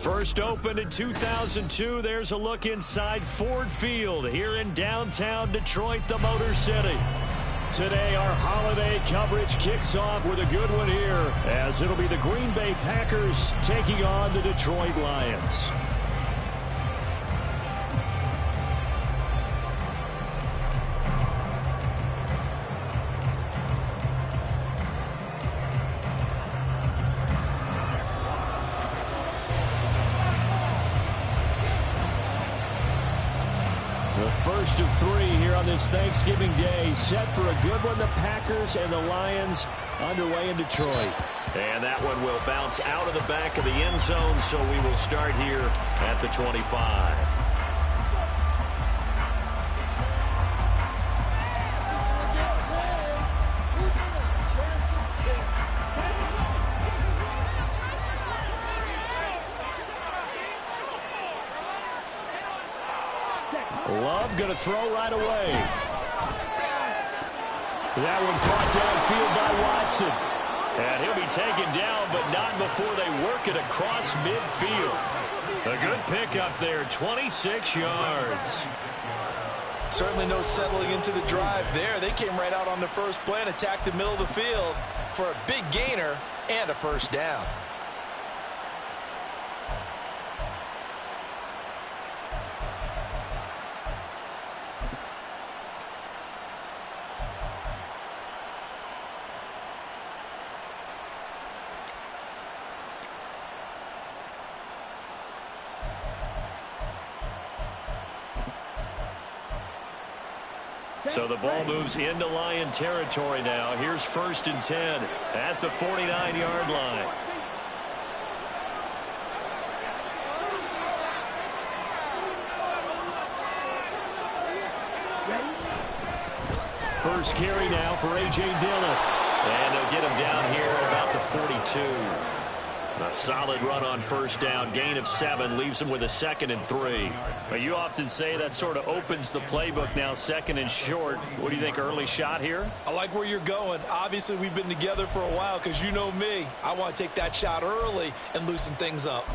First opened in 2002, there's a look inside Ford Field here in downtown Detroit, the Motor City. Today, our holiday coverage kicks off with a good one here, as it'll be the Green Bay Packers taking on the Detroit Lions. First of three here on this Thanksgiving Day. Set for a good one. The Packers and the Lions underway in Detroit. And that one will bounce out of the back of the end zone, so we will start here at the 25. Love going to throw right away. That one caught downfield by Watson. And he'll be taken down, but not before they work it across midfield. A good pickup there, 26 yards. Certainly no settling into the drive there. They came right out on the first play and attacked the middle of the field for a big gainer and a first down. So the ball moves into Lion territory now. Here's 1st and 10 at the 49-yard line. First carry now for A.J. Dillon. And they'll get him down here at about the 42. A solid run on first down. Gain of 7 leaves him with a 2nd and 3. Well, you often say that sort of opens the playbook now, 2nd and short. What do you think, early shot here? I like where you're going. Obviously, we've been together for a while because you know me. I want to take that shot early and loosen things up.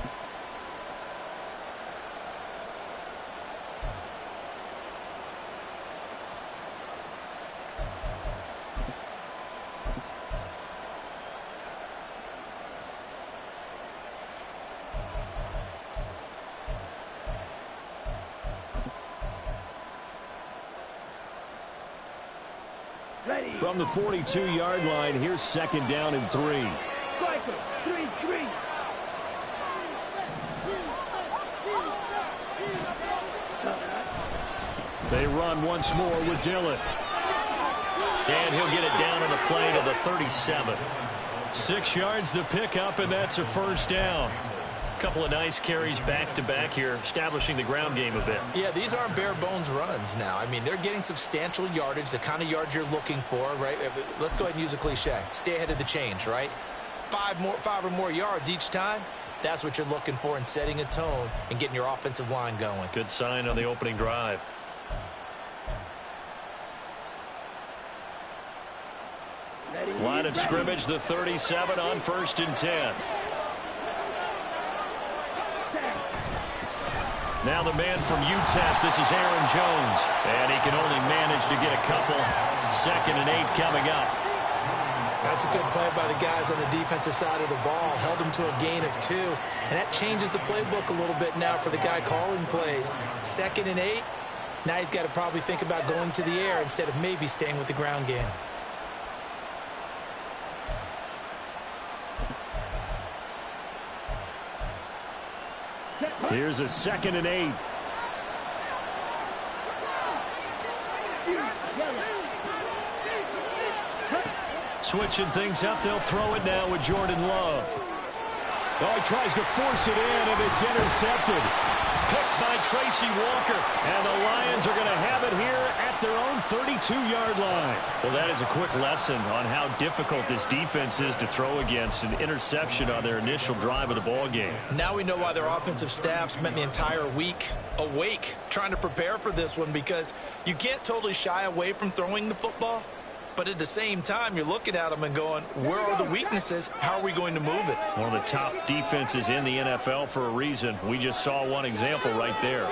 From the 42-yard line, here's 2nd down and 3. They run once more with Dillon. And he'll get it down on the play to the 37. 6 yards the pickup, and that's a first down. Couple of nice carries back-to-back here, establishing the ground game a bit. Yeah, these aren't bare-bones runs now. I mean, they're getting substantial yardage, the kind of yards you're looking for, right? Let's go ahead and use a cliche. Stay ahead of the change, right? 5 or more yards each time. That's what you're looking for in setting a tone and getting your offensive line going. Good sign on the opening drive. Line of scrimmage, the 37 on 1st and 10. Now the man from UTEP, this is Aaron Jones. And he can only manage to get a couple. 2nd and 8 coming up. That's a good play by the guys on the defensive side of the ball. Held him to a gain of 2. And that changes the playbook a little bit now for the guy calling plays. 2nd and 8. Now he's got to probably think about going to the air instead of maybe staying with the ground game. Here's a 2nd and 8. Switching things up, they'll throw it now with Jordan Love. Oh, he tries to force it in, and it's intercepted. Picked by Tracy Walker, and the Lions are going to have it here at their own 32-yard line. Well, that is a quick lesson on how difficult this defense is to throw against. An interception on their initial drive of the ball game. Now we know why their offensive staff spent the entire week awake trying to prepare for this one, because you can't totally shy away from throwing the football. But at the same time, you're looking at them and going, where are the weaknesses? How are we going to move it? One of the top defenses in the NFL for a reason. We just saw one example right there.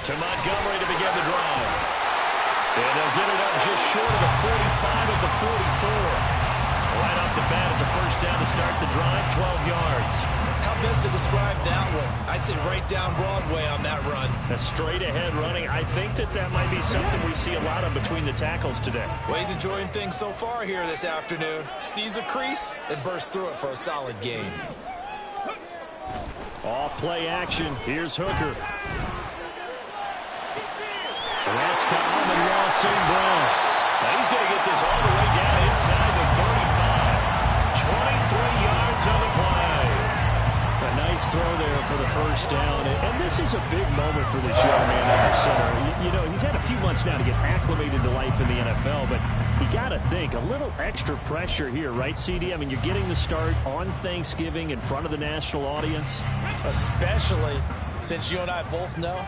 To Montgomery to begin the drive. And they'll get it up just short of the 45 at the 44. Right off the bat, it's a first down to start the drive, 12 yards. How best to describe that one? I'd say right down Broadway on that run. A straight ahead running. I think that might be something we see a lot of between the tackles today. Well, he's enjoying things so far here this afternoon. Sees a crease and bursts through it for a solid gain. All play action. Here's Hooker. That's to Amon-Ra St. Brown. Now he's going to get this all the way down inside the 35. 23 yards on the play. A nice throw there for the first down. And this is a big moment for this young man under center. You know, he's had a few months now to get acclimated to life in the NFL, but you got to think, a little extra pressure here, right, CD? I mean, you're getting the start on Thanksgiving in front of the national audience. Especially since you and I both know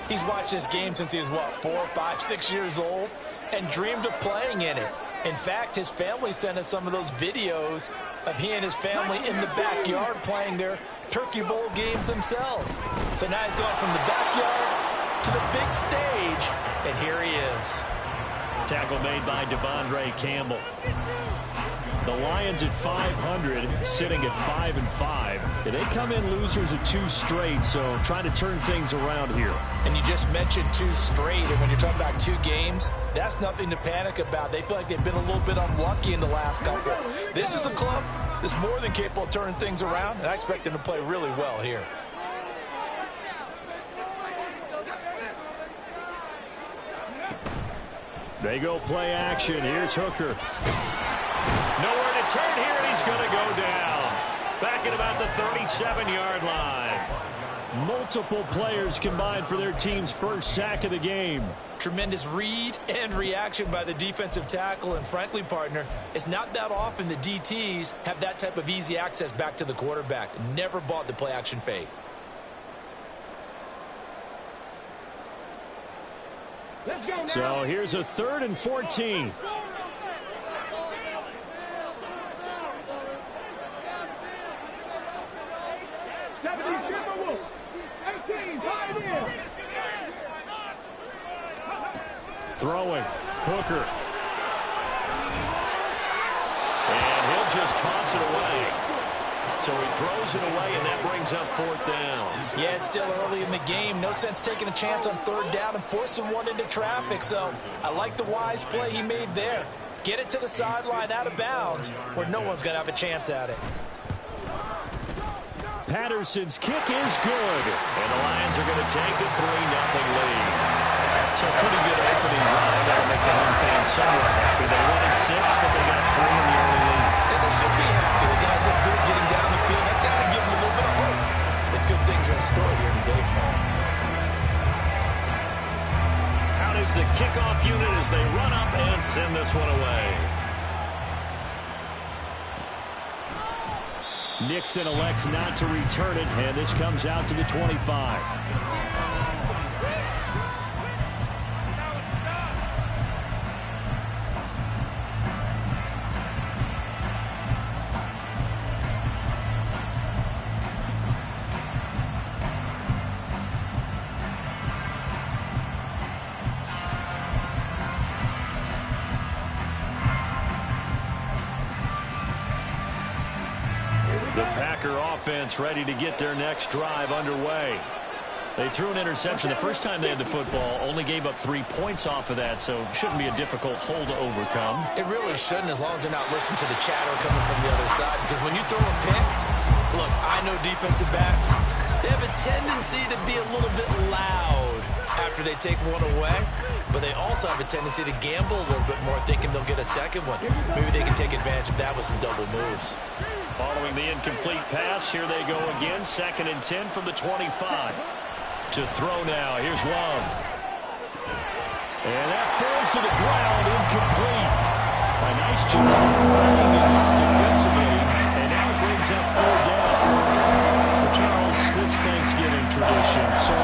he's watched this game since he was, what, 4, 5, 6 years old and dreamed of playing in it. In fact, his family sent us some of those videos of he and his family in the backyard playing their Turkey Bowl games themselves. So now he's gone from the backyard to the big stage, and here he is. Tackle made by Devondre Campbell. The Lions at 500, sitting at 5-5. They come in losers at 2 straight, so trying to turn things around here. And you just mentioned 2 straight, and when you're talking about 2 games, that's nothing to panic about. They feel like they've been a little bit unlucky in the last couple. This is a club that's more than capable of turning things around, and I expect them to play really well here. They go play action. Here's Hooker. Nowhere to turn here, and he's going to go down. Back at about the 37-yard line. Multiple players combined for their team's first sack of the game. Tremendous read and reaction by the defensive tackle, and frankly, partner, it's not that often the DTs have that type of easy access back to the quarterback. Never bought the play action fake. So here's a 3rd and 14. Throwing. Hooker. And he'll just toss it away. So he throws it away, and that brings up 4th down. Yeah, it's still early in the game. No sense taking a chance on 3rd down and forcing one into traffic. So I like the wise play he made there. Get it to the sideline out of bounds where no one's going to have a chance at it. Patterson's kick is good. And the Lions are going to take a 3-0 lead. So a pretty good opening drive. That'll make the home fans somewhat happy. They won in 6, but they got 3 in the early lead. And they should be happy. The guys look good getting down the field. That's got to give them a little bit of hope that good things are in store here today for them. Out is the kickoff unit as they run up and send this one away. Nixon elects not to return it, and this comes out to the 25. The Packer offense ready to get their next drive underway. They threw an interception the first time they had the football, only gave up 3 points off of that, so shouldn't be a difficult hole to overcome. It really shouldn't, as long as they're not listening to the chatter coming from the other side, because when you throw a pick, look, I know defensive backs, they have a tendency to be a little bit loud after they take one away, but they also have a tendency to gamble a little bit more, thinking they'll get a second one. Maybe they can take advantage of that with some double moves. Following the incomplete pass, here they go again. 2nd and 10 from the 25. To throw now. Here's Love. And that falls to the ground, incomplete. A nice job running it up defensively, and now it brings up 4th down. Charles, this Thanksgiving tradition so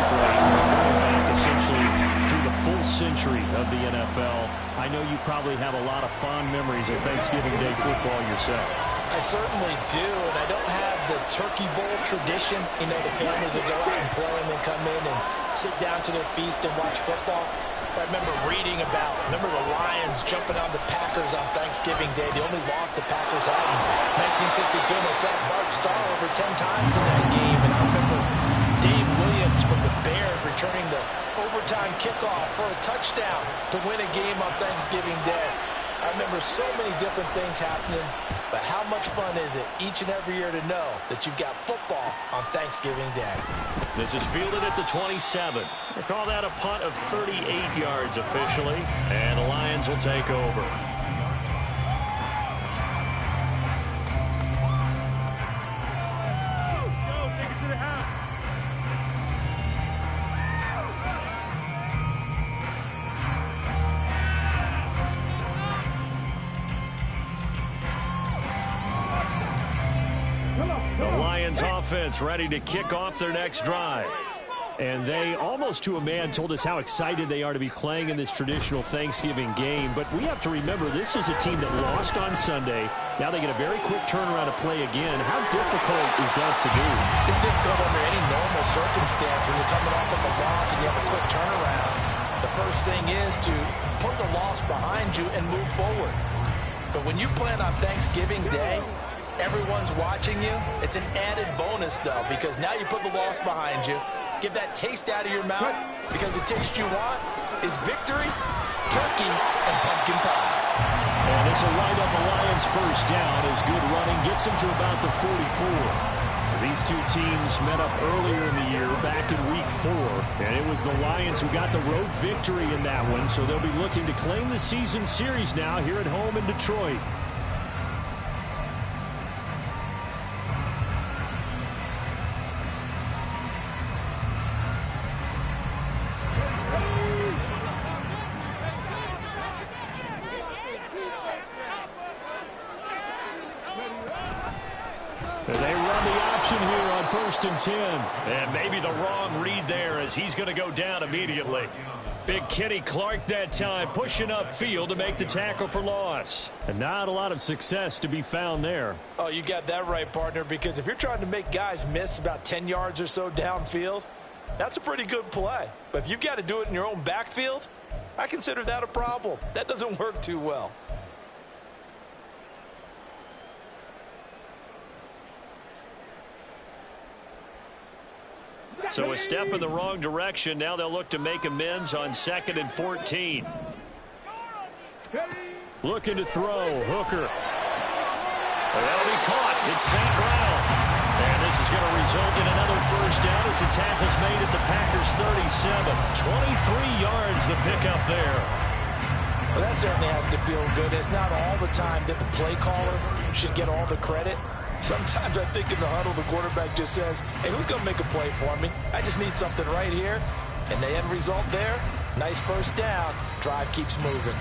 century of the NFL. I know you probably have a lot of fond memories of Thanksgiving Day football yourself. I certainly do, and I don't have the Turkey Bowl tradition. You know, the families that go out and play and then come in and sit down to their feast and watch football. But I remember reading about, the Lions jumping on the Packers on Thanksgiving Day. The only loss the Packers had in 1962, and they sacked Bart Starr over 10 times in that game. And I remember Dave Williams from the Bears returning the overtime kickoff for a touchdown to win a game on Thanksgiving Day. I remember so many different things happening, but how much fun is it each and every year to know that you've got football on Thanksgiving Day? This is fielded at the 27. They call that a punt of 38 yards officially, and the Lions will take over. Offense ready to kick off their next drive. And they, almost to a man, told us how excited they are to be playing in this traditional Thanksgiving game. But we have to remember, this is a team that lost on Sunday. Now they get a very quick turnaround to play again. How difficult is that to do? It's difficult under any normal circumstance when you're coming off of a loss and you have a quick turnaround. The first thing is to put the loss behind you and move forward. But when you play on Thanksgiving Day, everyone's watching you. It's an added bonus, though, because now you put the loss behind you. Get that taste out of your mouth, because the taste you want is victory, turkey, and pumpkin pie. And this will wind up the Lions' first down as good running gets them to about the 44. These two teams met up earlier in the year, back in Week 4, and it was the Lions who got the road victory in that one, so they'll be looking to claim the season series now here at home in Detroit. They run the option here on 1st and 10. And maybe the wrong read there as he's going to go down immediately. Big Kenny Clark that time pushing upfield to make the tackle for loss. And not a lot of success to be found there. Oh, you got that right, partner, because if you're trying to make guys miss about 10 yards or so downfield, that's a pretty good play. But if you've got to do it in your own backfield, I consider that a problem. That doesn't work too well. So a step in the wrong direction. Now they'll look to make amends on 2nd and 14. Looking to throw. Hooker. That'll be caught. It's St. Brown. And this is going to result in another first down as the tackle's made at the Packers' 37. 23 yards the pickup there. Well, that certainly has to feel good. It's not all the time that the play caller should get all the credit. Sometimes I think in the huddle, the quarterback just says, hey, who's going to make a play for me? I just need something right here. And the end result there, nice first down. Drive keeps moving.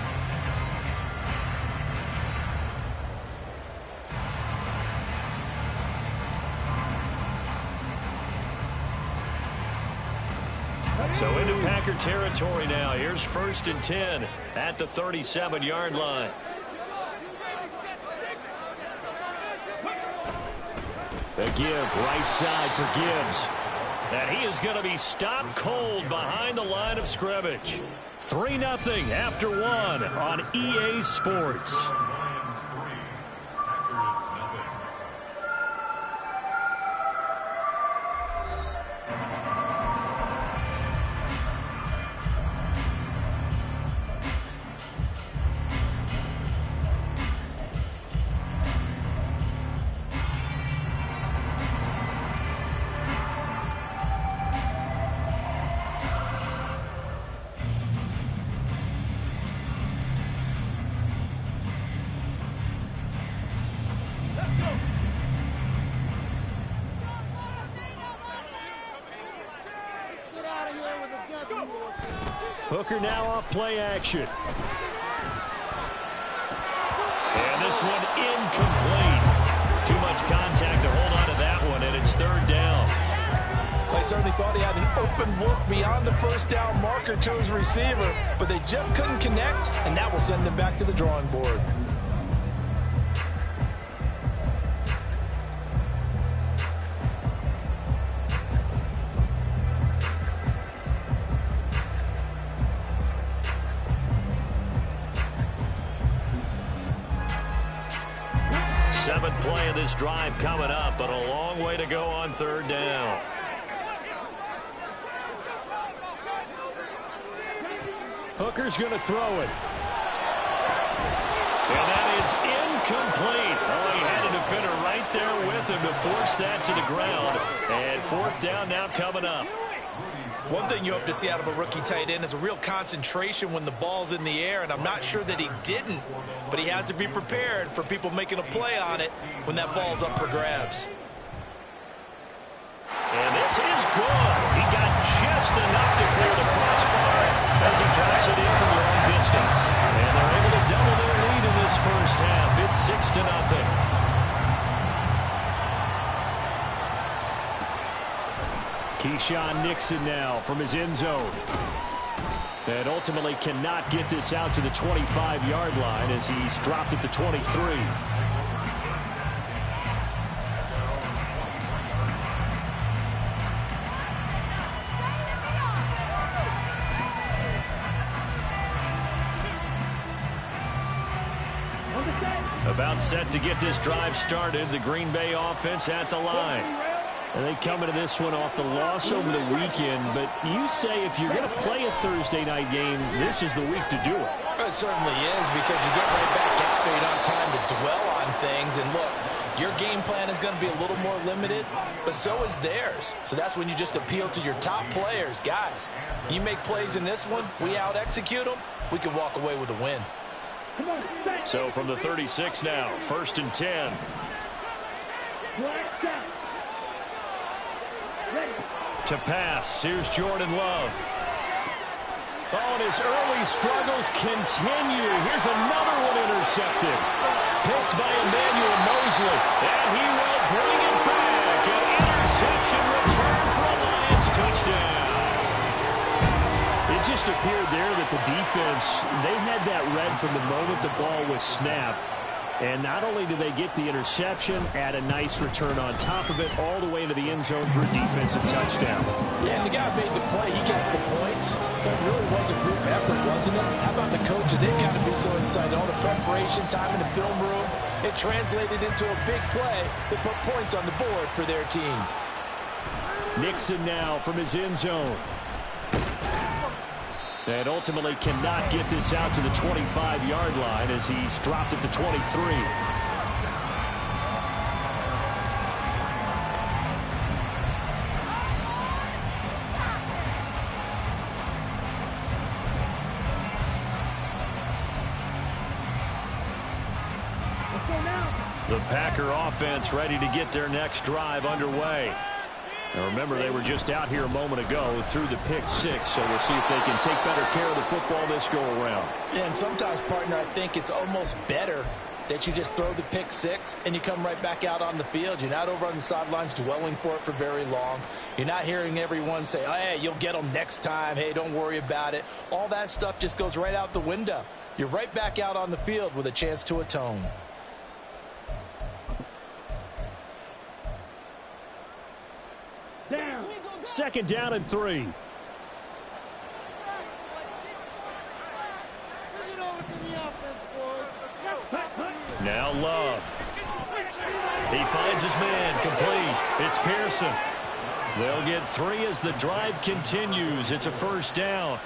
So into Packer territory now. Here's 1st and 10 at the 37-yard line. The give, right side for Gibbs. And he is going to be stopped cold behind the line of scrimmage. 3-0 after 1 on EA Sports. Hooker now off play action. And this one incomplete. Too much contact to hold on to that one, and it's 3rd down. Like certainly thought he had an open look beyond the first down marker to his receiver, but they just couldn't connect, and that will send them back to the drawing board. Seventh play of this drive coming up, but a long way to go on third down. Hooker's going to throw it. And that is incomplete. Oh, he had a defender right there with him to force that to the ground. And fourth down now coming up. One thing you hope to see out of a rookie tight end is a real concentration when the ball's in the air, and I'm not sure that he didn't, but he has to be prepared for people making a play on it when that ball's up for grabs. And this is good. He got just enough to clear the crossbar as he drops it in from long distance. And they're able to double their lead in this first half. It's 6-0. Keyshawn Nixon now from his end zone. And ultimately cannot get this out to the 25-yard line as he's dropped it to 23. About set to get this drive started. The Green Bay offense at the line. And they come into this one off the loss over the weekend. But you say if you're going to play a Thursday night game, this is the week to do it. It certainly is, because you get right back out there. You don't have time to dwell on things. And look, your game plan is going to be a little more limited, but so is theirs. So that's when you just appeal to your top players. Guys, you make plays in this one, we out-execute them, we can walk away with a win. So from the 36 now, 1st and 10. To pass, here's Jordan Love. Oh, and his early struggles continue. Here's another one intercepted. Picked by Emmanuel Mosley. And he will bring it back. An interception return for a Lions touchdown. It just appeared there that the defense, they had that read from the moment the ball was snapped. And not only do they get the interception, add a nice return on top of it, all the way into the end zone for a defensive touchdown. Yeah, and the guy made the play. He gets the points. That really was a group effort, wasn't it? How about the coaches? They've got to be so excited. All the preparation, time in the film room, it translated into a big play that put points on the board for their team. Nixon now from his end zone. And ultimately cannot get this out to the 25-yard line as he's dropped it to 23. The Packer offense ready to get their next drive underway. Now remember, they were just out here a moment ago through the pick six, so we'll see if they can take better care of the football this go around. Yeah, and sometimes, partner, I think it's almost better that you just throw the pick six and you come right back out on the field. You're not over on the sidelines dwelling for it for very long. You're not hearing everyone say, oh, hey, you'll get them next time. Hey, don't worry about it. All that stuff just goes right out the window. You're right back out on the field with a chance to atone. Down. 2nd down and 3. Now Love. He finds his man, complete. It's Pearson. They'll get 3 as the drive continues. It's a 1st down.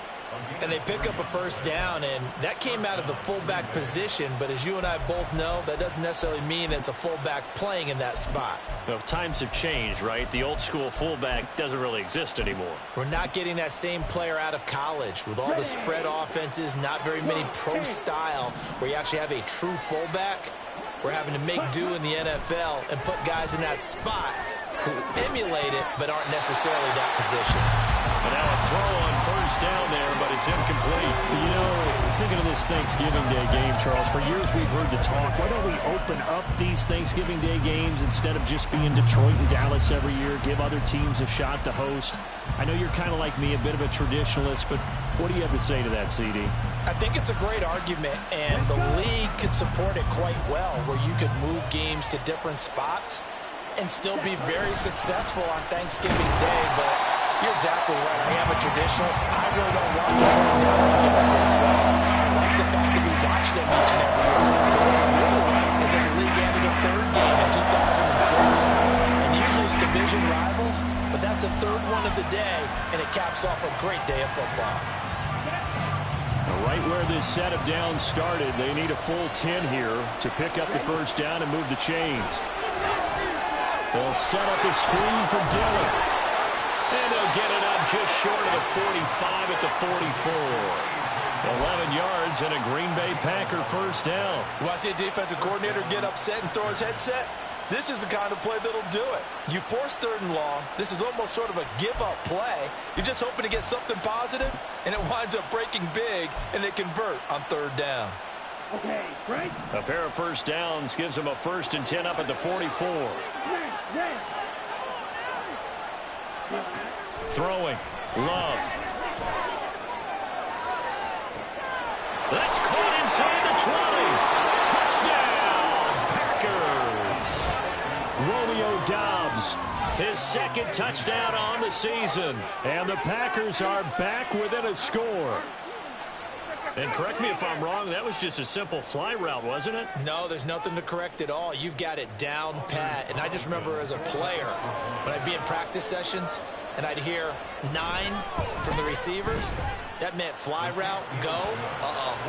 And they pick up a 1st down, and that came out of the fullback position. But as you and I both know, that doesn't necessarily mean it's a fullback playing in that spot. Well, times have changed, right? The old school fullback doesn't really exist anymore. We're not getting that same player out of college with all the spread offenses, not very many pro style where you actually have a true fullback. We're having to make do in the NFL and put guys in that spot who emulate it but aren't necessarily that position. And now a throw on first down there, but it's incomplete. You know, thinking of this Thanksgiving Day game, Charles, for years we've heard the talk, why don't we open up these Thanksgiving Day games instead of just being Detroit and Dallas every year, give other teams a shot to host? I know you're kind of like me, a bit of a traditionalist, but what do you have to say to that, CD? I think it's a great argument, and the league could support it quite well, where you could move games to different spots and still be very successful on Thanksgiving Day. But you're exactly right. I am a traditionalist. I really don't want the Detroit to get up those slots. I like the fact that we watch them each and every year. But what I really like is that the league added a third game in 2006. And usually it's division rivals, but that's the third one of the day, and it caps off a great day of football. Right where this set of downs started, they need a full 10 here to pick up the first down and move the chains. They'll set up a screen for Dillon. And they'll get it up just short of the 45 at the 44. 11 yards and a Green Bay Packer first down. You want to see a defensive coordinator get upset and throw his headset? This is the kind of play that'll do it. You force third and long. This is almost sort of a give-up play. You're just hoping to get something positive, and it winds up breaking big, and they convert on third down. Okay, right. A pair of first downs gives them a 1st and 10 up at the 44. Throwing. Love. That's caught inside the 20. Touchdown, Packers. Romeo Doubs, his second touchdown on the season. And the Packers are back within a score. And correct me if I'm wrong, that was just a simple fly route, wasn't it? No, there's nothing to correct at all. You've got it down pat. And I just remember as a player, when I'd be in practice sessions and I'd hear 9 from the receivers, that meant fly route, go,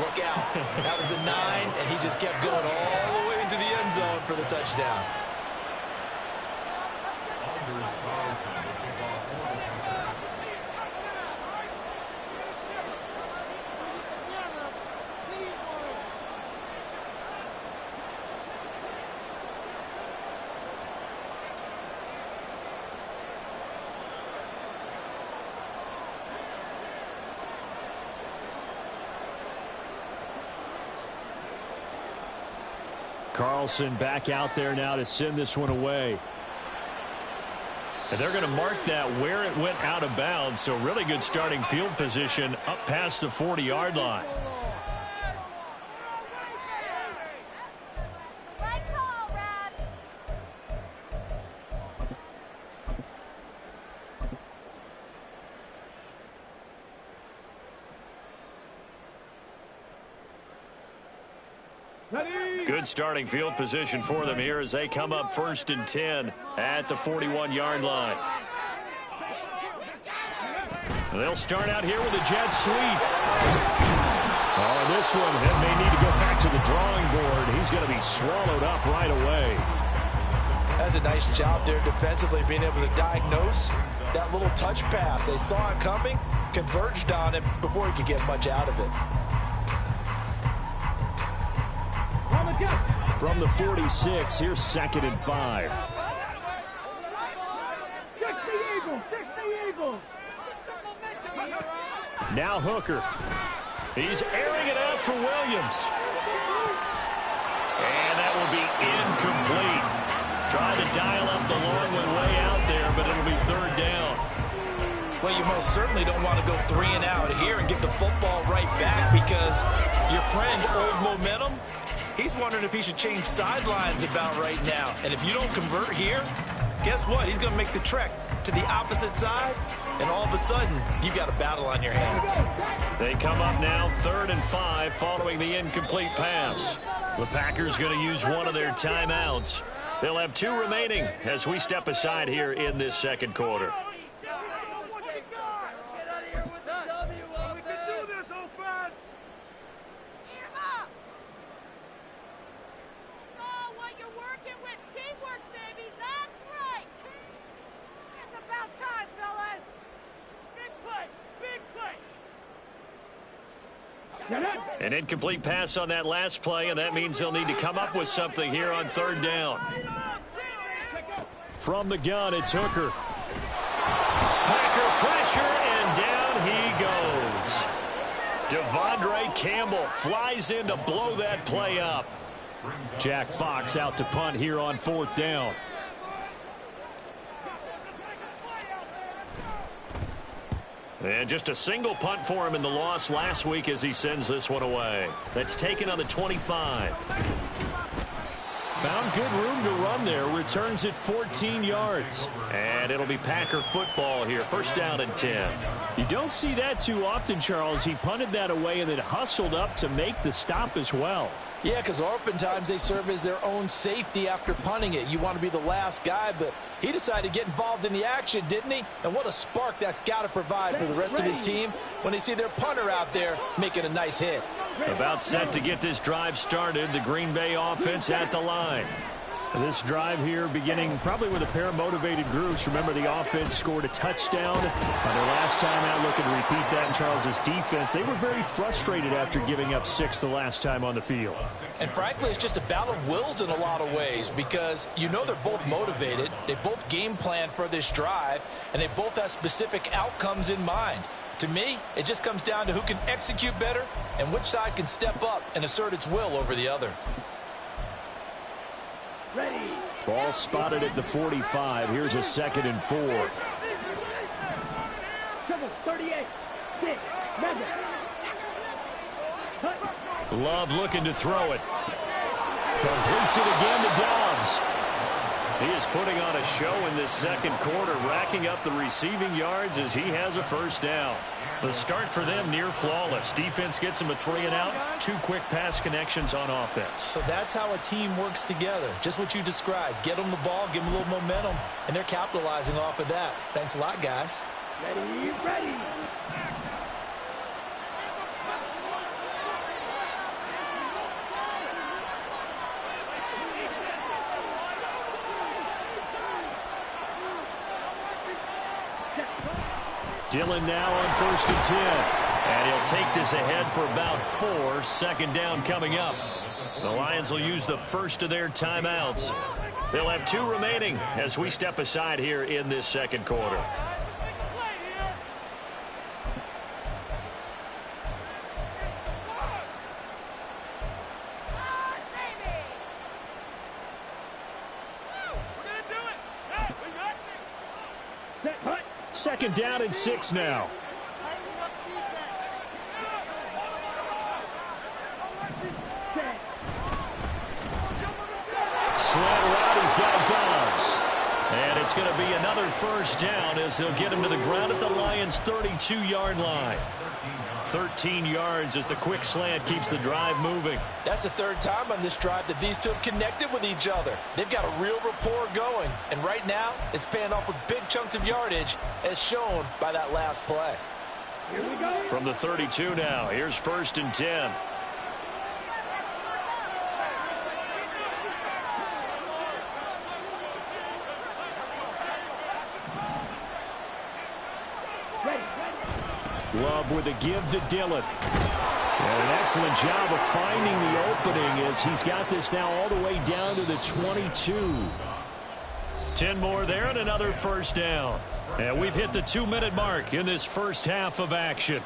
look out. That was the 9, and he just kept going all the way into the end zone for the touchdown. Carlson back out there now to send this one away. And they're going to mark that where it went out of bounds. So really good starting field position up past the 40-yard line. Right call, Rab. Good starting field position for them here as they come up 1st and 10 at the 41-yard line. They'll start out here with a jet sweep. Oh, this one may need to go back to the drawing board. He's going to be swallowed up right away. That's a nice job there defensively, being able to diagnose that little touch pass. They saw it coming, converged on it before he could get much out of it. From the 46, here's 2nd and 5. Now Hooker. He's airing it out for Williams. And that will be incomplete. Tried to dial up the long one way out there, but it'll be 3rd down. Well, you most certainly don't want to go 3 and out here and get the football right back, because your friend, Old Momentum, he's wondering if he should change sidelines about right now. And if you don't convert here, guess what? He's going to make the trek to the opposite side, and all of a sudden, you've got a battle on your hands. They come up now 3rd and 5 following the incomplete pass. The Packers going to use one of their timeouts. They'll have 2 remaining as we step aside here in this 2nd quarter. An incomplete pass on that last play, and that means they'll need to come up with something here on 3rd down. From the gun, it's Hooker. Packer pressure, and down Devondre Campbell flies in to blow that play up. Jack Fox out to punt here on 4th down. And just a single punt for him in the loss last week as he sends this one away. That's taken on the 25. Found good room to run there. Returns it 14 yards. And it'll be Packer football here. 1st down and 10. You don't see that too often, Charles. He punted that away and then hustled up to make the stop as well. Yeah, because oftentimes they serve as their own safety after punting it. You want to be the last guy, but he decided to get involved in the action, didn't he? And what a spark that's got to provide for the rest of his team when they see their punter out there making a nice hit. About set to get this drive started. The Green Bay offense at the line. This drive here beginning probably with a pair of motivated groups. Remember, the offense scored a touchdown on their last time out. Looking to repeat that in Charles's defense. They were very frustrated after giving up 6 the last time on the field. And frankly, it's just a battle of wills in a lot of ways because you know they're both motivated. They both game plan for this drive, and they both have specific outcomes in mind. To me, it just comes down to who can execute better and which side can step up and assert its will over the other. Ready. Ball spotted at the 45. Here's a 2nd and 4. 38. 6. Love looking to throw it. Completes it again to Dobbs. He is putting on a show in this 2nd quarter, racking up the receiving yards as he has a 1st down. The start for them near flawless. Defense gets him a 3 and out. 2 quick pass connections on offense. So that's how a team works together. Just what you described. Get them the ball, give them a little momentum, and they're capitalizing off of that. Thanks a lot, guys. Ready. Dillon now on 1st and 10. And he'll take this ahead for about 4. 2nd down coming up. The Lions will use the first of their timeouts. They'll have 2 remaining as we step aside here in this 2nd quarter. Second down and 6 now. Slant route, he's got Dobbs. And it's going to be another 1st down as they'll get him to the ground at the Lions' 32-yard line. 13 yards as the quick slant keeps the drive moving. That's the 3rd time on this drive that these two have connected with each other. They've got a real rapport going. And right now, it's paying off with big chunks of yardage as shown by that last play. Here we go. From the 32 now, here's 1st and 10. Love with a give to Dillon. And an excellent job of finding the opening as he's got this now all the way down to the 22. 10 more there and another 1st down. And we've hit the 2-minute mark in this 1st half of action.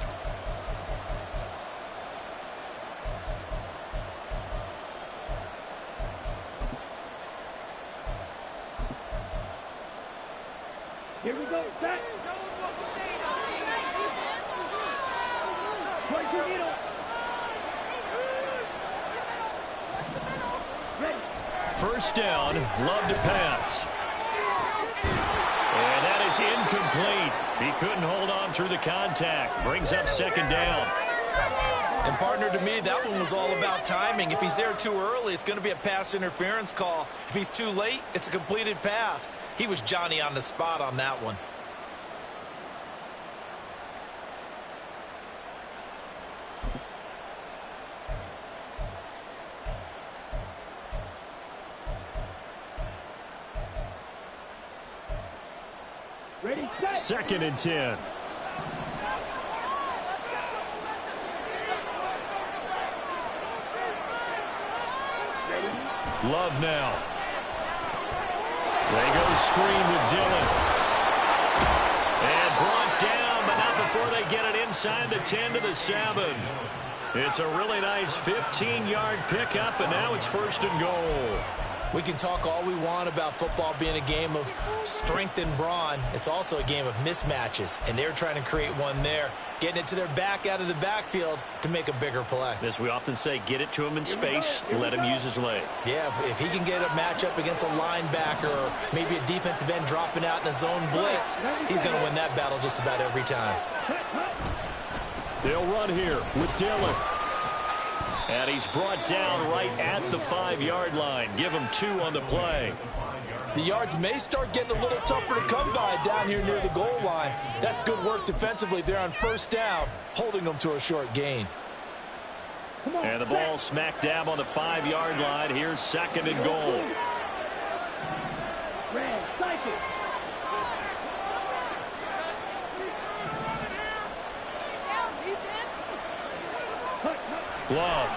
Here we go. Set. First down, Love to pass. And that is incomplete. He couldn't hold on through the contact. Brings up 2nd down. And partner, to me, that one was all about timing. If he's there too early, it's going to be a pass interference call. If he's too late, it's a completed pass. He was Johnny on the spot on that one. Ready, set. 2nd and 10. Love now. They go screen with Dillon. And brought down, but not before before they get it inside the 10 to the 7. It's a really nice 15-yard pickup, and now it's 1st and goal. We can talk all we want about football being a game of strength and brawn. It's also a game of mismatches, and they're trying to create one there, getting it to their back out of the backfield to make a bigger play. As we often say, get it to him in space, let him use his leg. Yeah, if he can get a matchup against a linebacker or maybe a defensive end dropping out in a zone blitz, he's going to win that battle just about every time. They'll run here with Dillon. And he's brought down right at the 5-yard line. Give him 2 on the play. The yards may start getting a little tougher to come by down here near the goal line. That's good work defensively there on 1st down, holding them to a short gain. And the ball smack dab on the 5-yard line. Here's 2nd and goal. Red, cycle. Glove.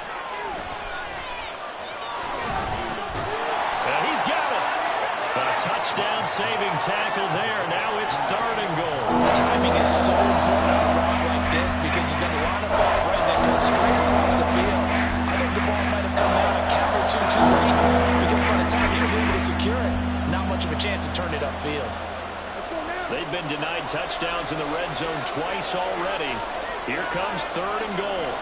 And he's got it. A touchdown-saving tackle there. Now it's 3rd and goal. Timing is so important on a run like this because he's going to line up that right that cuts straight across the field. I think the ball might have come out a count or two too late because by the time he was able to secure it, not much of a chance to turn it upfield. They've been denied touchdowns in the red zone twice already. Here comes 3rd and goal.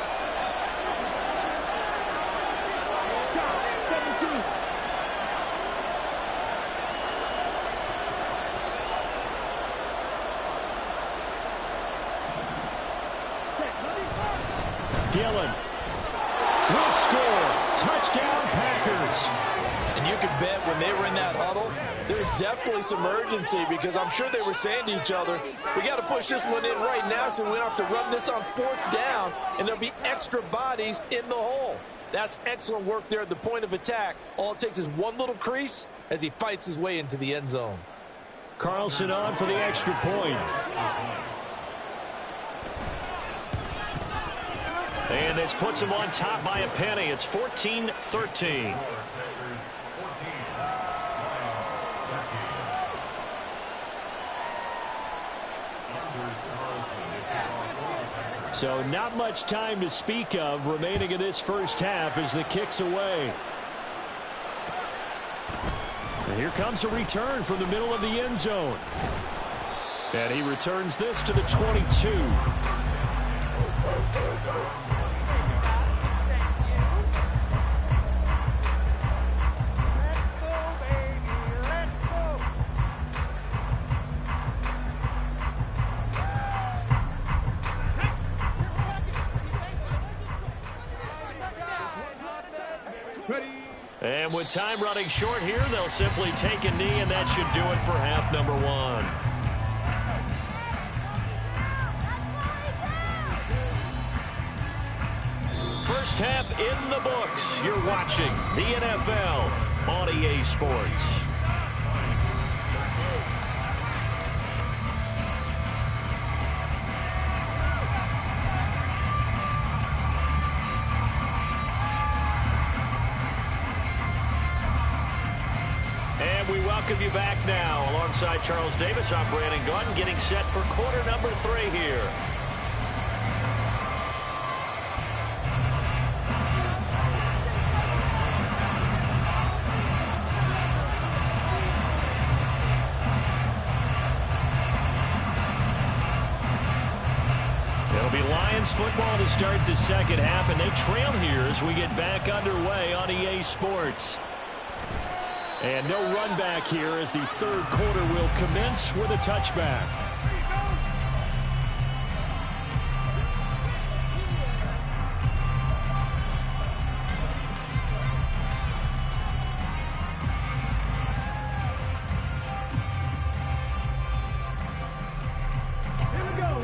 Dillon will score. Touchdown, Packers. And you can bet when they were in that huddle, there's definitely some urgency because I'm sure they were saying to each other, we got to push this one in right now so we don't have to run this on 4th down, and there'll be extra bodies in the hole. That's excellent work there at the point of attack. All it takes is one little crease as he fights his way into the end zone. Carlson on for the extra point. And this puts him on top by a penny. It's 14-13. So not much time to speak of remaining in this first half as the kick's away. And here comes a return from the middle of the end zone. And he returns this to the 22. And with time running short here, they'll simply take a knee, and that should do it for half number 1. First half in the books. You're watching the NFL on EA Sports. And we welcome you back now. Alongside Charles Davis, I'm Brandon Gunn, getting set for quarter number 3 here. It'll be Lions football to start the second half, and they trail here as we get back underway on EA Sports. And no run back here as the third quarter will commence with a touchback.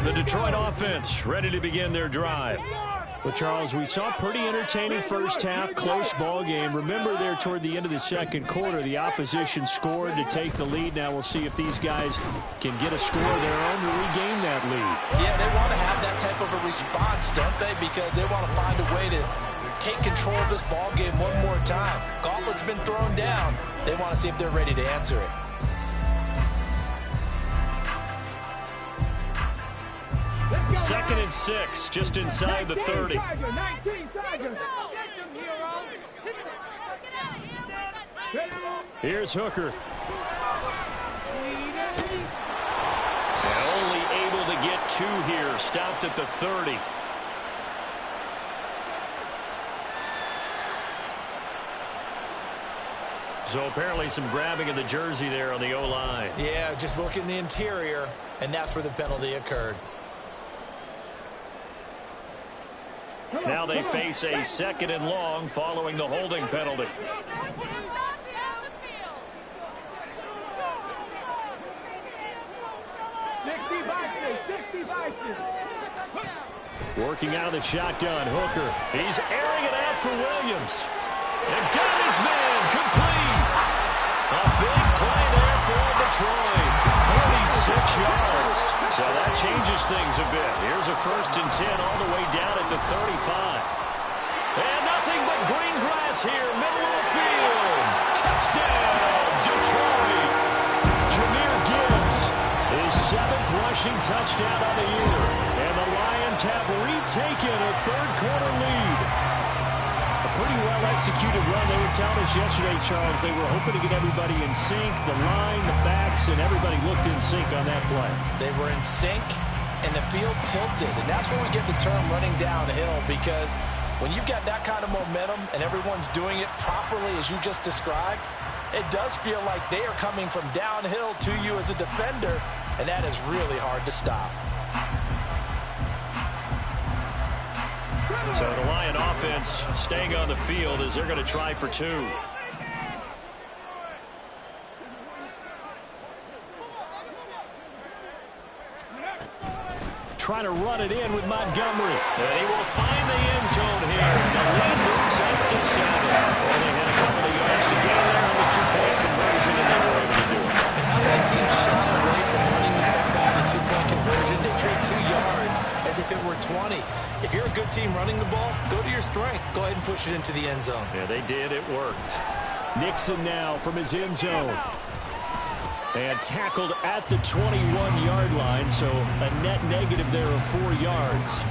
The Detroit offense ready to begin their drive. Well, Charles, we saw a pretty entertaining first half, close ball game. Remember there toward the end of the second quarter, the opposition scored to take the lead. Now we'll see if these guys can get a score of their own to regain that lead. Yeah, they want to have that type of a response, don't they? Because they want to find a way to take control of this ball game one more time. Gauntlet's been thrown down. They want to see if they're ready to answer it. 2nd and 6, just inside the 30. 19 Tigers. Here's Hooker. And only able to get 2 here. Stopped at the 30. So apparently some grabbing of the jersey there on the O-line. Yeah, just look in the interior, and that's where the penalty occurred. Now they face a 2nd and long following the holding penalty. Working out of the shotgun, Hooker. He's airing it out for Williams. And got his man complete. A big play there for Detroit. 46 yards. So that changes things a bit. Here's a 1st and 10 all the way down at the 35. And nothing but green grass here, middle of the field. Touchdown, Detroit. Jahmyr Gibbs, his 7th rushing touchdown of the year. And the Lions have retaken a 3rd-quarter lead. A pretty well-executed run. They were telling us yesterday, Charles, they were hoping to get everybody in sync, the line, the backs, and everybody looked in sync on that play. They were in sync, and the field tilted. And that's where we get the term running downhill, because when you've got that kind of momentum and everyone's doing it properly as you just described, it does feel like they are coming from downhill to you as a defender, and that is really hard to stop. So the Lion offense staying on the field as they're going to try for 2. Trying to run it in with Montgomery. And he will find the end zone here. The lead moves up to 7. Only had a couple of yards to gain there on the 2-point conversion, and they were able to do it. And how many teams shy away from running the ball on the 2-point conversion? They treat 2 yards as if it were 20. If you're a good team running the ball, go to your strength. Go ahead and push it into the end zone. Yeah, they did. It worked. Nixon now from his end zone. And tackled at the 21-yard line, so a net negative there of 4 yards.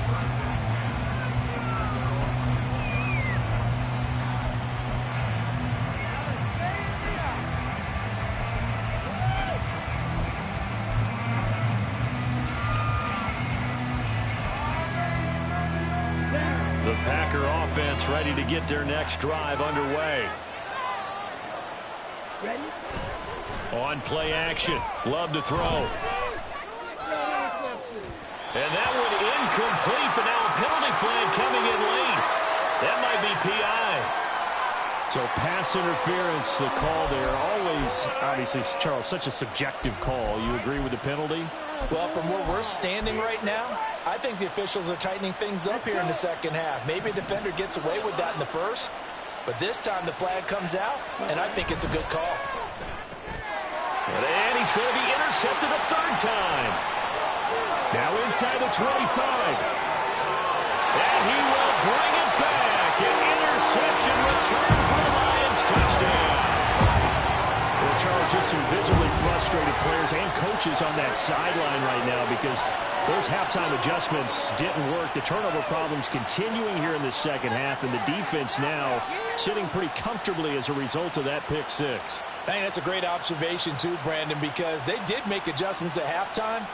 The Packer offense ready to get their next drive underway. Ready? On play action. Love to throw. And that one incomplete, but now a penalty flag coming in late. That might be PI. So pass interference, the call there. Always, obviously, Charles, such a subjective call. You agree with the penalty? Well, from where we're standing right now, I think the officials are tightening things up here in the second half. Maybe a defender gets away with that in the first, but this time the flag comes out, and I think it's a good call. And he's going to be intercepted a 3rd time. Now inside the 25. And he will bring it back. An interception return for the Lions. Touchdown. Well, Charles, just some visibly frustrated players and coaches on that sideline right now because those halftime adjustments didn't work. The turnover problems continuing here in the second half, and the defense now sitting pretty comfortably as a result of that pick 6. I think that's a great observation too, Brandon, because they did make adjustments at halftime.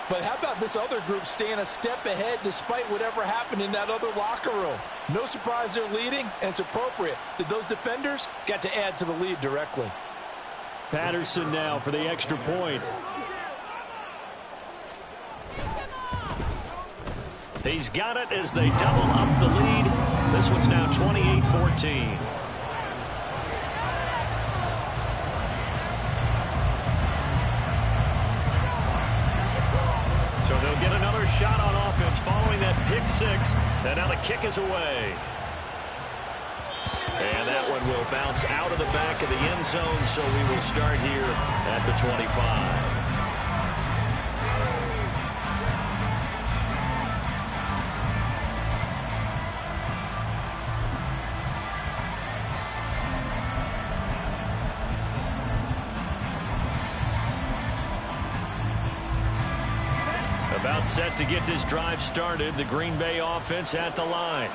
But how about this other group staying a step ahead despite whatever happened in that other locker room? No surprise they're leading, and it's appropriate that those defenders got to add to the lead directly. Patterson now for the extra point. He's got it as they double up the lead. This one's now 28-14. So they'll get another shot on offense following that pick 6. And now the kick is away. And that one will bounce out of the back of the end zone, so we will start here at the 25. About About set to get this drive started. The Green Bay offense at the line.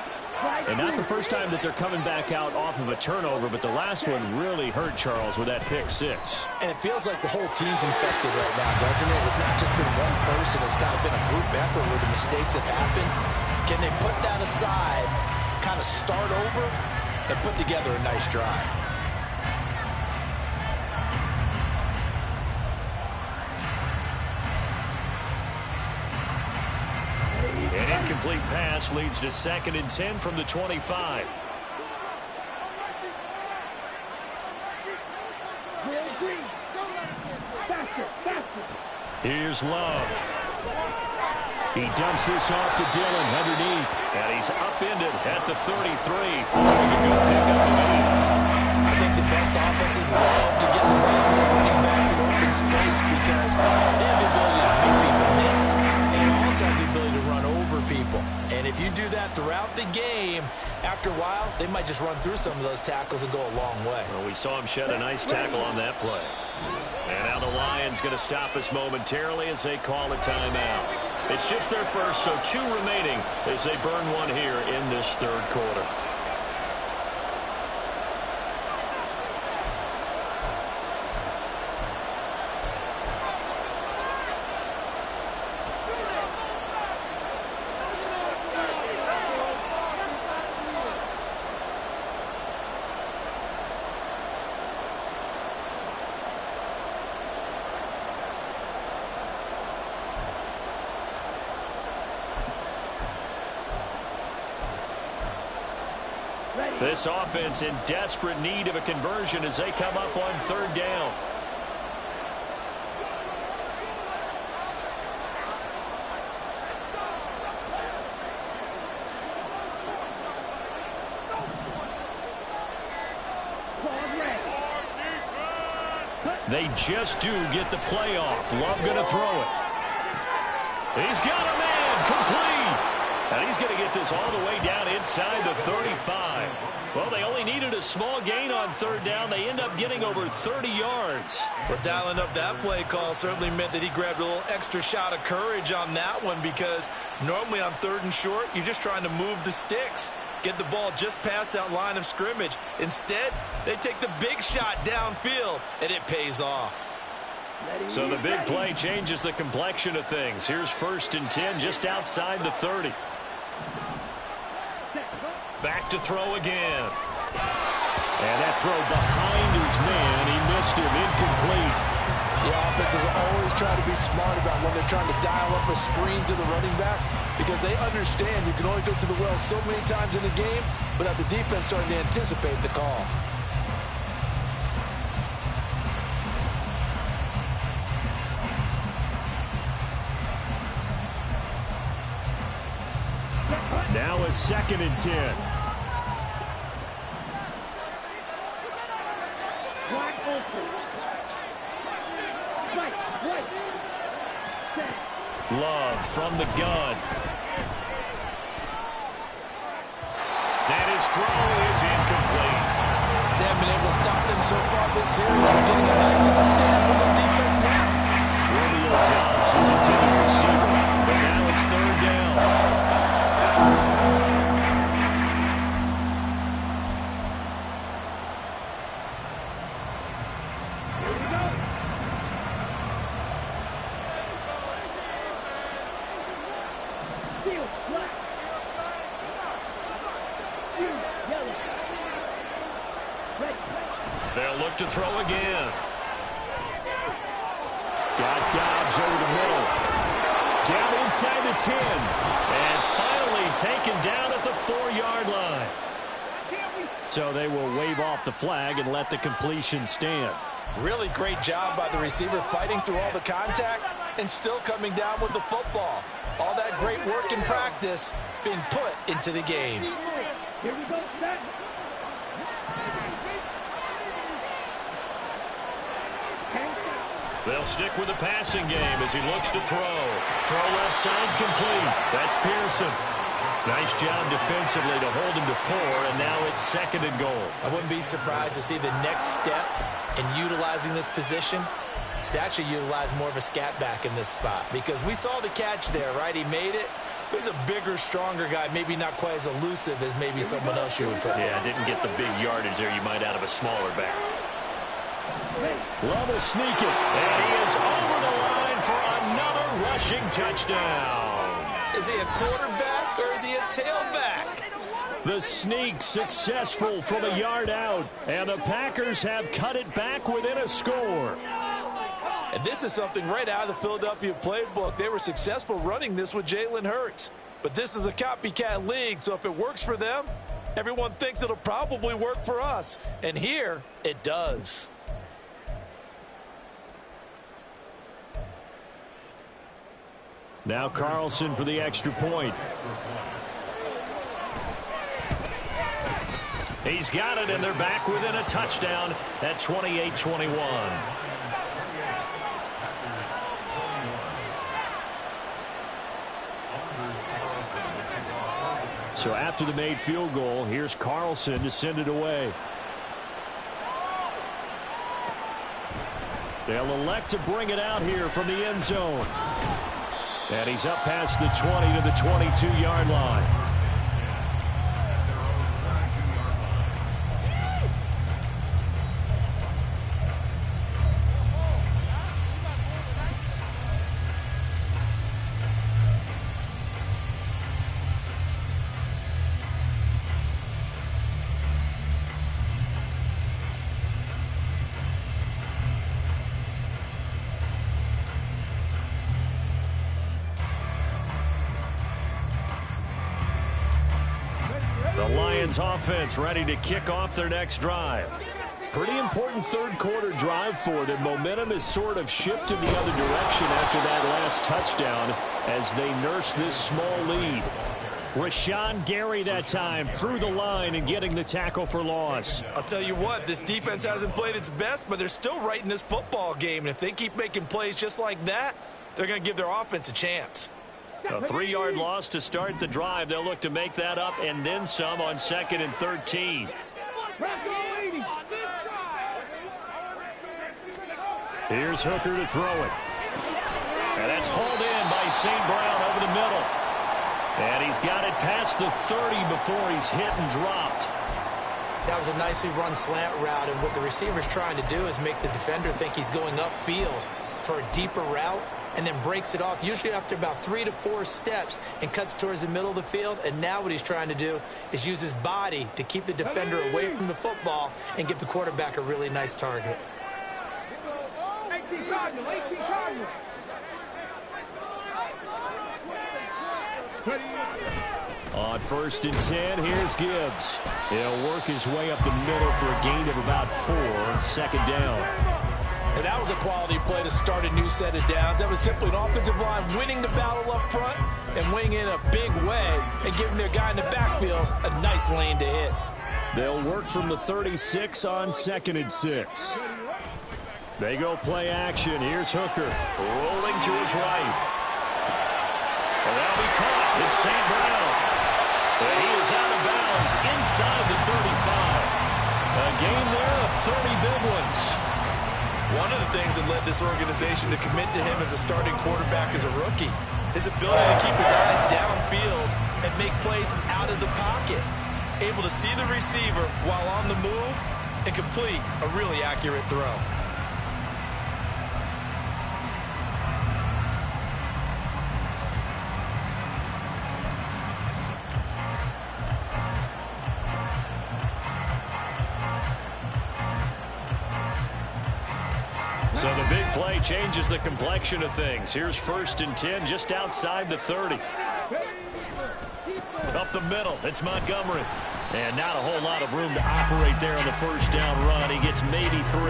And not the first time that they're coming back out off of a turnover, but the last one really hurt Charles with that pick six. And it feels like the whole team's infected right now, doesn't it? It's not just been one person. It's kind of been a group effort where the mistakes have happened. Can they put that aside, kind of start over, and put together a nice drive? An incomplete pass leads to 2nd and 10 from the 25. Here's Love. He dumps this off to Dillon underneath. And he's upended at the 33. Forward to go pick up the lead. I think the best offenses love to get the ball to the running backs in open space because they have the ability to make people miss. And they also have the ability to run over people. And if you do that throughout the game, after a while, they might just run through some of those tackles and go a long way. Well, we saw him shed a nice tackle on that play. And now the Lions going to stop us momentarily as they call a timeout. It's just their first, so 2 remaining as they burn one here in this 3rd quarter. This offense in desperate need of a conversion as they come up on 3rd down. They just do get the play off. Love going to throw it. He's got a man complete. And he's going to get this all the way down inside the 35. Well, they only needed a small gain on 3rd down. They end up getting over 30 yards. Well, dialing up that play call certainly meant that he grabbed a little extra shot of courage on that one because normally on 3rd and short, you're just trying to move the sticks, get the ball just past that line of scrimmage. Instead, they take the big shot downfield, and it pays off. So the big play changes the complexion of things. Here's 1st and 10 just outside the 30. Back to throw again. And that throw behind his man. He missed him. Incomplete. The offenses always try to be smart about when they're trying to dial up a screen to the running back because they understand you can only go to the well so many times in a game without the defense starting to anticipate the call. Now a 2nd and 10. Love from the gun. And his throw is incomplete. They haven't been able to stop them so far this series. They're getting a nice stand from their defense now. Romeo Dobbs is intended receiver. But now it's 3rd down. They'll look to throw again. Got Dobbs over the middle. Down inside the 10. And finally taken down at the 4-yard line. So they will wave off the flag and let the completion stand. Really great job by the receiver fighting through all the contact and still coming down with the football. All that great work in practice being put into the game. Here we go, set. They'll stick with the passing game as he looks to throw. Throw left side complete. That's Pearson. Nice job defensively to hold him to 4, and now it's 2nd and goal. I wouldn't be surprised to see the next step in utilizing this position He's actually utilized more of a scat back in this spot because we saw the catch there, right? He made it. But he's a bigger, stronger guy, maybe not quite as elusive as maybe someone else you would put. Yeah, didn't get the big yardage there you might out of a smaller back. Love will sneak it. And he is over the line for another rushing touchdown. Is he a quarterback or is he a tailback? The sneak successful from a yard out, and the Packers have cut it back within a score. And this is something right out of the Philadelphia playbook. They were successful running this with Jalen Hurts. But this is a copycat league, so if it works for them, everyone thinks it'll probably work for us. And here, it does. Now Carlson for the extra point. He's got it, and they're back within a touchdown at 28-21. So after the made field goal, here's Carlson to send it away. They'll elect to bring it out here from the end zone. And he's up past the 20 to the 22-yard line. Offense ready to kick off their next drive. Pretty important third quarter drive for them. Momentum is sort of shifted the other direction after that last touchdown as they nurse this small lead. Rashawn Gary that time through the line and getting the tackle for loss. I'll tell you what, this defense hasn't played its best, but they're still right in this football game. And if they keep making plays just like that, they're going to give their offense a chance. A 3-yard loss to start the drive. They'll look to make that up and then some on 2nd and 13. Here's Hooker to throw it. And that's hauled in by St. Brown over the middle. And he's got it past the 30 before he's hit and dropped. That was a nicely run slant route, and what the receiver's trying to do is make the defender think he's going upfield for a deeper route, and then breaks it off, usually after about 3 to 4 steps, and cuts towards the middle of the field. And now what he's trying to do is use his body to keep the defender away from the football and give the quarterback a really nice target. On 1st and 10, here's Gibbs. He'll work his way up the middle for a gain of about 4 on 2nd down. And that was a quality play to start a new set of downs. That was simply an offensive line winning the battle up front and winning in a big way and giving their guy in the backfield a nice lane to hit. They'll work from the 36 on 2nd and 6. They go play action. Here's Hooker. Rolling to his right. And that'll be caught. It's St. Brown. And he is out of bounds inside the 35. A gain there of 30 big ones. One of the things that led this organization to commit to him as a starting quarterback as a rookie, his ability to keep his eyes downfield and make plays out of the pocket. Able to see the receiver while on the move and complete a really accurate throw. So the big play changes the complexion of things. Here's 1st and 10 just outside the 30. Up the middle, it's Montgomery. And not a whole lot of room to operate there on the 1st down run. He gets maybe 3.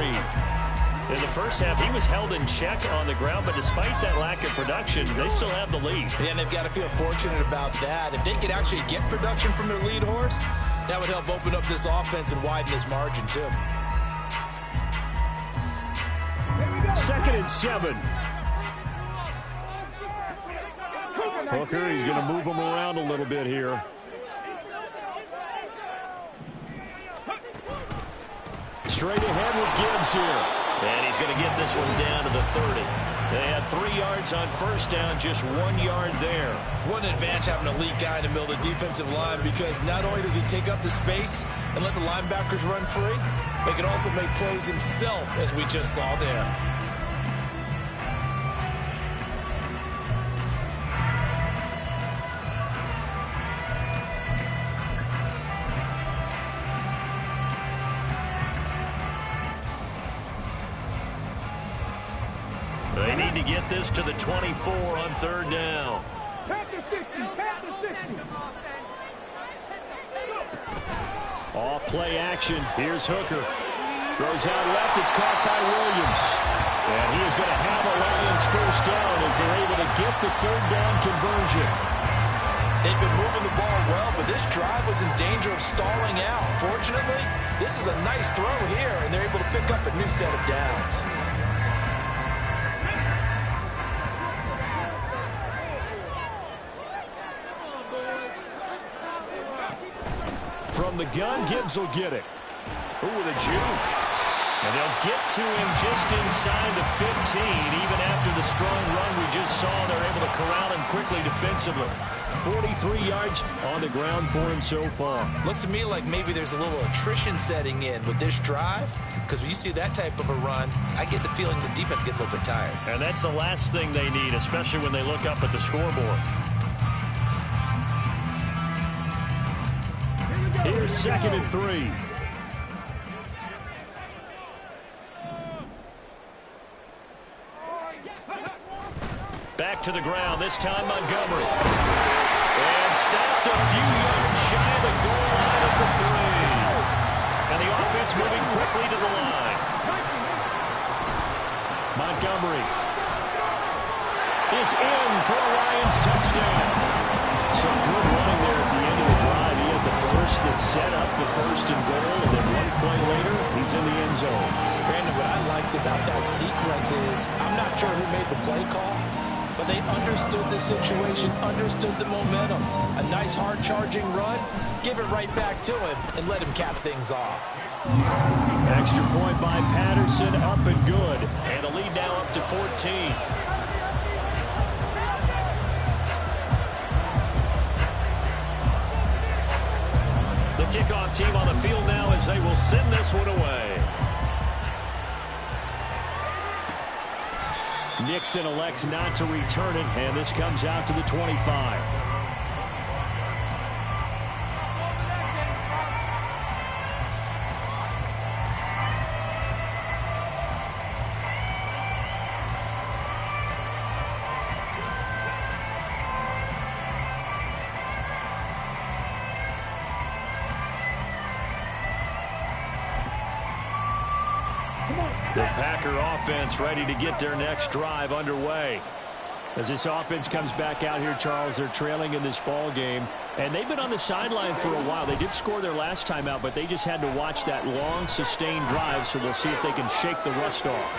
In the first half, he was held in check on the ground, but despite that lack of production, they still have the lead. Yeah, and they've got to feel fortunate about that. If they could actually get production from their lead horse, that would help open up this offense and widen this margin too. 2nd and 7. Hooker, he's going to move him around a little bit here. Straight ahead with Gibbs here. And he's going to get this one down to the 30. They had 3 yards on first down, just 1 yard there. What an advantage having an elite guy in the middle of the defensive line, because not only does he take up the space and let the linebackers run free, but he can also make plays himself, as we just saw there. They need to get this to the 24 on third down. Pack the 60, pack the 60. Off play action. Here's Hooker. Throws out left. It's caught by Williams. And he is going to have a Lions first down as they're able to get the third down conversion. They've been moving the ball well, but this drive was in danger of stalling out. Fortunately, this is a nice throw here, and they're able to pick up a new set of downs. From the gun, Gibbs will get it. Ooh, with a juke. And they'll get to him just inside the 15. Even after the strong run we just saw, they're able to corral him quickly defensively. 43 yards on the ground for him so far. Looks to me like maybe there's a little attrition setting in with this drive, because when you see that type of a run, I get the feeling the defense gets a little bit tired. And that's the last thing they need, especially when they look up at the scoreboard. Here's 2nd and 3. Back to the ground, this time Montgomery. And stopped a few yards shy of the goal line at the 3. And the offense moving quickly to the line. Montgomery is in for a Lions touchdown. Some good running there at the end of the drive. He had the burst that set up the 1st and goal, and then 1 play later, he's in the end zone. Brandon, what I liked about that sequence is, I'm not sure who made the play call, but they understood the situation, understood the momentum. A nice hard-charging run, give it right back to him, and let him cap things off. Extra point by Patterson, up and good. And the lead now up to 14. The kickoff team on the field now as they will send this one away. Nixon elects not to return it, and this comes out to the 25. The Packer offense ready to get their next drive underway. As this offense comes back out here, Charles, they're trailing in this ball game, and they've been on the sideline for a while. They did score their last time out, but they just had to watch that long, sustained drive, so we'll see if they can shake the rust off.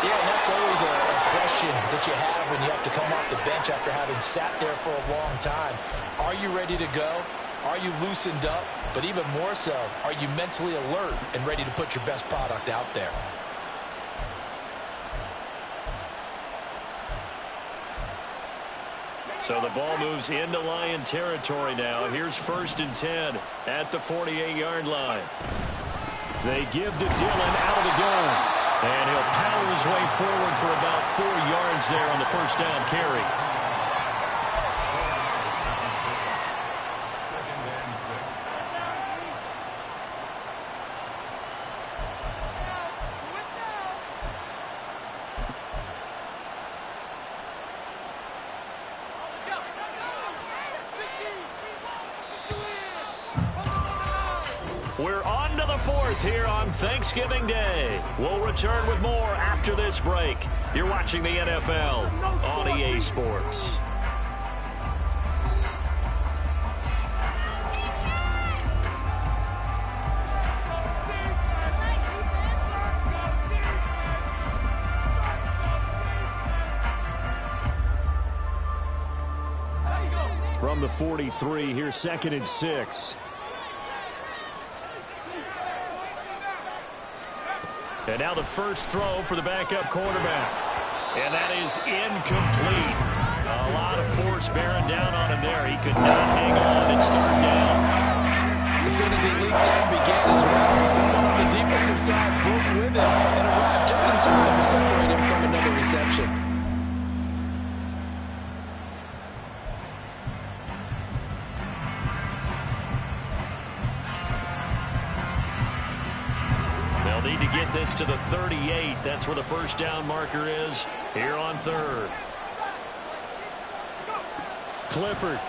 Yeah, and that's always a question that you have when you have to come off the bench after having sat there for a long time. Are you ready to go? Are you loosened up? But even more so, are you mentally alert and ready to put your best product out there? So the ball moves into Lion territory now. Here's 1st and 10 at the 48-yard line. They give to Dillon out of the gun. And he'll power his way forward for about 4 yards there on the first down carry. We're on to the 4th here on Thanksgiving Day. We'll return with more after this break. You're watching the NFL on EA Sports. From the 43, here's 2nd and 6. And now the first throw for the backup quarterback. And that is incomplete. A lot of force bearing down on him there. He could not hang on. It's third down. As soon as he leaped in and began his route, someone on the defensive side broke with him and arrived just in time to separate him from another reception. They'll need to get this to the 38. That's where the first down marker is here on third. Clifford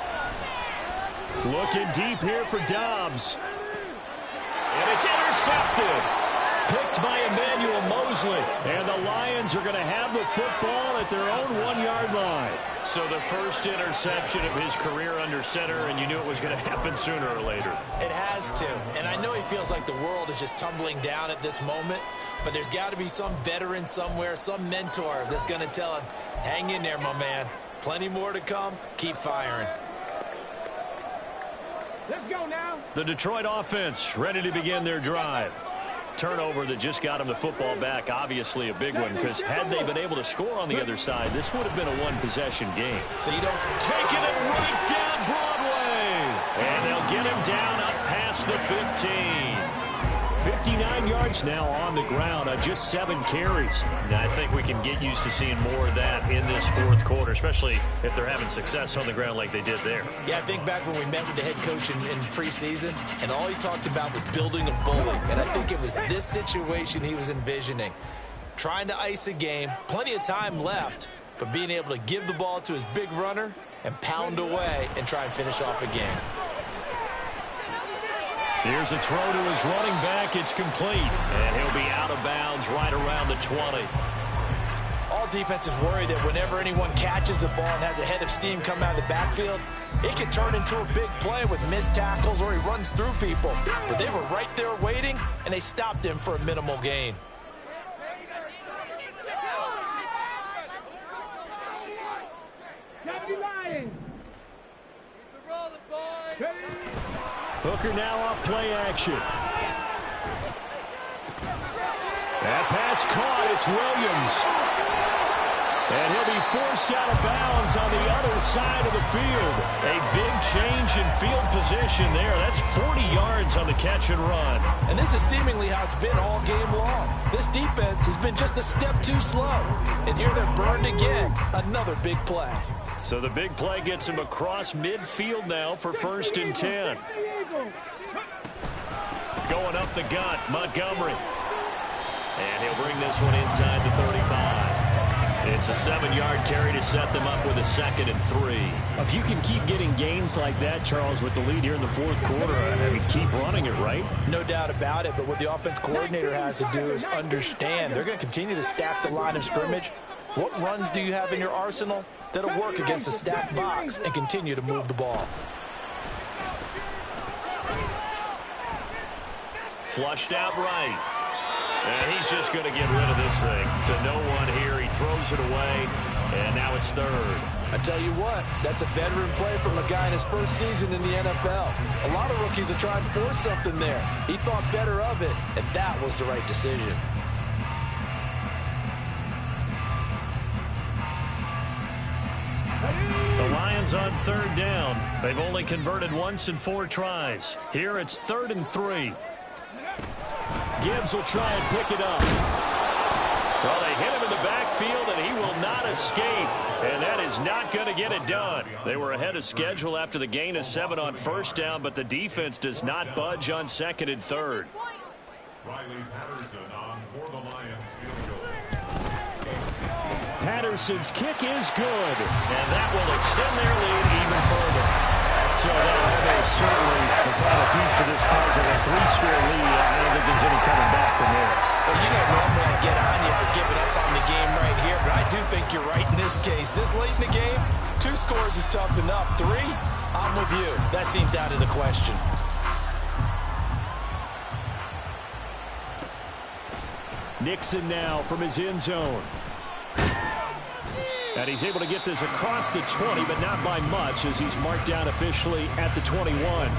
looking deep here for Dobbs. And it's intercepted. Picked by Emmanuel Mosley. And the Lions are going to have the football at their own 1-yard line. So the first interception of his career under center, and you knew it was going to happen sooner or later. It has to. And I know he feels like the world is just tumbling down at this moment, but there's got to be some veteran somewhere, some mentor that's going to tell him, hang in there, my man. Plenty more to come. Keep firing. Let's go now. The Detroit offense ready to begin their drive. Turnover that just got him the football back, obviously a big one, because had they been able to score on the other side, this would have been a one-possession game. So you don't Taking it right down Broadway. And they'll get him down up past the 15. 59 yards now on the ground on just 7 carries. Now, I think we can get used to seeing more of that in this fourth quarter, especially if they're having success on the ground like they did there. Yeah, I think back when we met with the head coach in preseason, and all he talked about was building a bully. And I think it was this situation he was envisioning. Trying to ice a game, plenty of time left, but being able to give the ball to his big runner and pound away and try and finish off a game. Here's a throw to his running back. It's complete. And he'll be out of bounds right around the 20. All defenses worry that whenever anyone catches the ball and has a head of steam come out of the backfield, it can turn into a big play with missed tackles or he runs through people. But they were right there waiting, and they stopped him for a minimal gain. Hooker now off play action. That pass caught. It's Williams. And he'll be forced out of bounds on the other side of the field. A big change in field position there. That's 40 yards on the catch and run. And this is seemingly how it's been all game long. This defense has been just a step too slow. And here they're burned again. Another big play. So the big play gets him across midfield now for 1st and 10. Going up the gut, Montgomery. And he'll bring this one inside the 35. It's a 7-yard carry to set them up with a 2nd and 3. If you can keep getting gains like that, Charles, with the lead here in the fourth quarter, I mean, keep running it, right? No doubt about it, but what the offense coordinator has to do is understand they're going to continue to stack the line of scrimmage. What runs do you have in your arsenal that'll work against a stacked box and continue to move the ball? Flushed out right. And he's just going to get rid of this thing to no one here. He throws it away, and now it's 3rd. I tell you what, that's a veteran play from a guy in his first season in the NFL. A lot of rookies are trying to force something there. He thought better of it, and that was the right decision. The Lions on 3rd down. They've only converted once in 4 tries. Here it's 3rd and 3. Gibbs will try and pick it up. Well, they hit him in the backfield, and he will not escape. And that is not going to get it done. They were ahead of schedule after the gain of 7 on 1st down, but the defense does not budge on 2nd and 3rd. Riley Patterson on for the Lions field goal. Patterson's kick is good. And that will extend their lead even further. So that almost certainly the final piece to this puzzle. A 3-score lead. I don't think there's any coming back from there. Well, you know, normally I get on you for giving up on the game right here, but I do think you're right in this case. This late in the game, 2 scores is tough enough. 3, I'm with you. That seems out of the question. Nixon now from his end zone. And he's able to get this across the 20, but not by much, as he's marked down officially at the 21.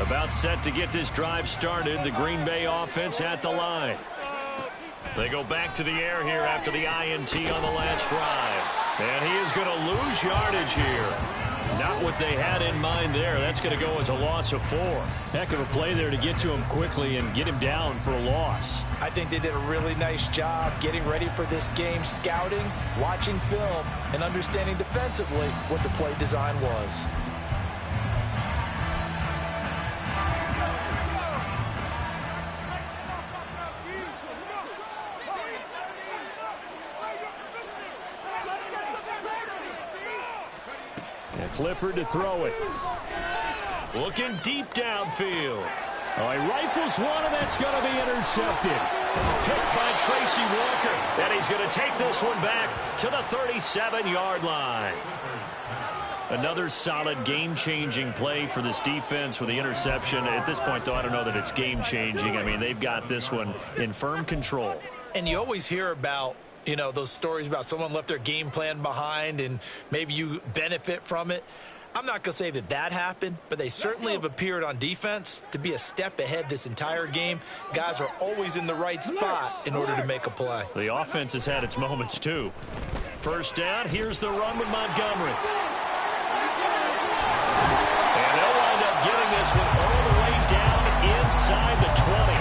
About set to get this drive started. The Green Bay offense at the line. They go back to the air here after the INT on the last drive. And he is going to lose yardage here. Not what they had in mind there. That's going to go as a loss of 4. Heck of a play there to get to him quickly and get him down for a loss. I think they did a really nice job getting ready for this game, scouting, watching film, and understanding defensively what the play design was. And Clifford to throw it. Looking deep downfield. Oh, he rifles one, and that's going to be intercepted. Picked by Tracy Walker. And he's going to take this one back to the 37-yard line. Another solid game-changing play for this defense with the interception. At this point, though, I don't know that it's game-changing. I mean, they've got this one in firm control. And you always hear about, you know, those stories about someone left their game plan behind and maybe you benefit from it. I'm not going to say that that happened, but they certainly have appeared on defense to be a step ahead this entire game. Guys are always in the right spot in order to make a play. The offense has had its moments, too. First down, here's the run with Montgomery. And they'll wind up getting this one all the way down inside the 20.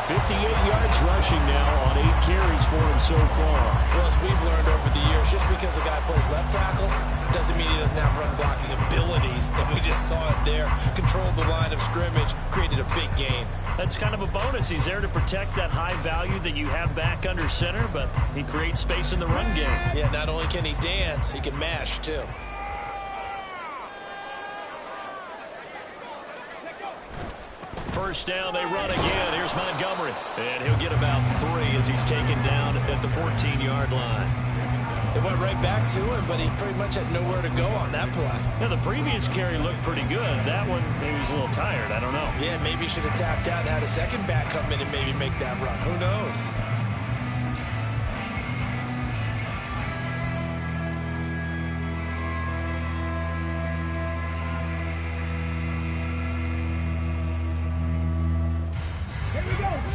58 yards rushing now on 8 carries for him so far. Well, as we've learned over the years, just because a guy plays left tackle doesn't mean he doesn't have run blocking abilities. And we just saw it there. Controlled the line of scrimmage, created a big gain. That's kind of a bonus. He's there to protect that high value that you have back under center, but he creates space in the run game. Yeah, not only can he dance, he can mash, too. First down, they run again. Here's Montgomery. And he'll get about 3 as he's taken down at the 14-yard line. They went right back to him, but he pretty much had nowhere to go on that play. Yeah, the previous carry looked pretty good. That one, maybe he was a little tired. I don't know. Yeah, maybe he should have tapped out and had a second back come in and maybe make that run. Who knows?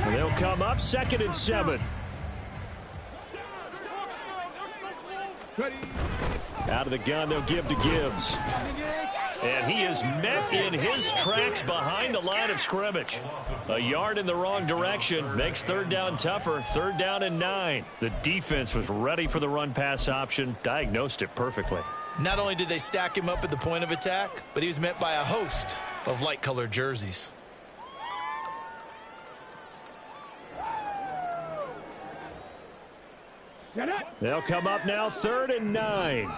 They'll come up 2nd and 7. Out of the gun, they'll give to Gibbs. And he is met in his tracks behind the line of scrimmage. A yard in the wrong direction makes 3rd down tougher. 3rd down and 9. The defense was ready for the run-pass option, diagnosed it perfectly. Not only did they stack him up at the point of attack, but he was met by a host of light-colored jerseys. They'll come up now 3rd and 9.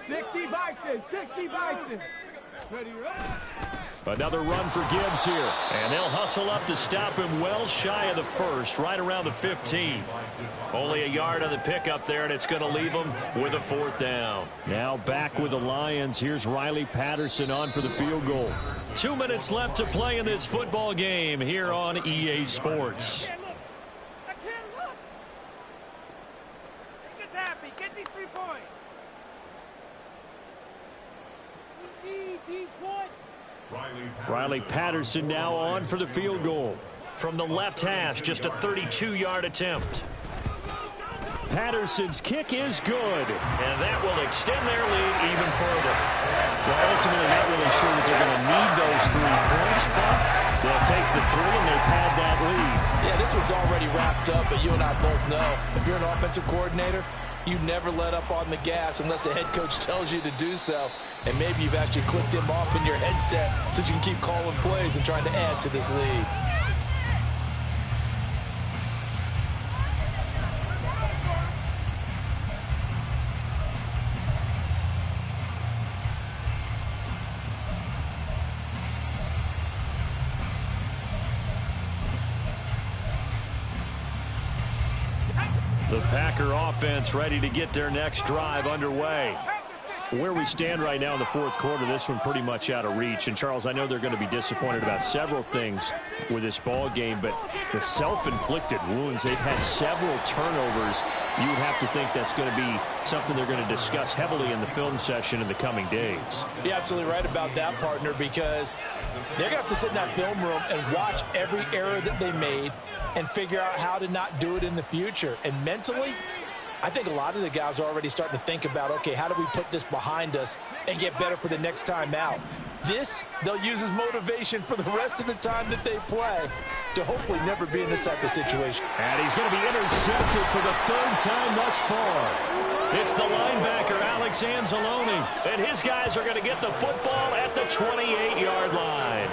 60 Bison, 60 Bison. Another run for Gibbs here. And they'll hustle up to stop him well shy of the 1st, right around the 15. Only a yard on the pickup there, and it's going to leave him with a 4th down. Now back with the Lions. Here's Riley Patterson on for the field goal. 2 minutes left to play in this football game here on EA Sports. Get these 3 points. We need these points. Riley Patterson now on for the field goal. From the left hash, just a 32-yard attempt. Patterson's kick is good. And that will extend their lead even further. Well, ultimately, not really sure that they're going to need those 3 points, but they'll take the 3 and they pad that lead. Yeah, this one's already wrapped up, but you and I both know if you're an offensive coordinator, you never let up on the gas unless the head coach tells you to do so. And maybe you've actually clicked him off in your headset so you can keep calling plays and trying to add to this lead. The Packer offense ready to get their next drive underway. Where we stand right now in the fourth quarter, this one pretty much out of reach. And, Charles, I know they're going to be disappointed about several things with this ball game, but the self-inflicted wounds, they've had several turnovers. You would have to think that's going to be something they're going to discuss heavily in the film session in the coming days. You're absolutely right about that, partner, because they're going to have to sit in that film room and watch every error that they made and figure out how to not do it in the future. And mentally, I think a lot of the guys are already starting to think about, okay, how do we put this behind us and get better for the next time out? This, they'll use as motivation for the rest of the time that they play to hopefully never be in this type of situation. And he's going to be intercepted for the third time thus far. It's the linebacker, Alex Anzalone, and his guys are going to get the football at the 28-yard line.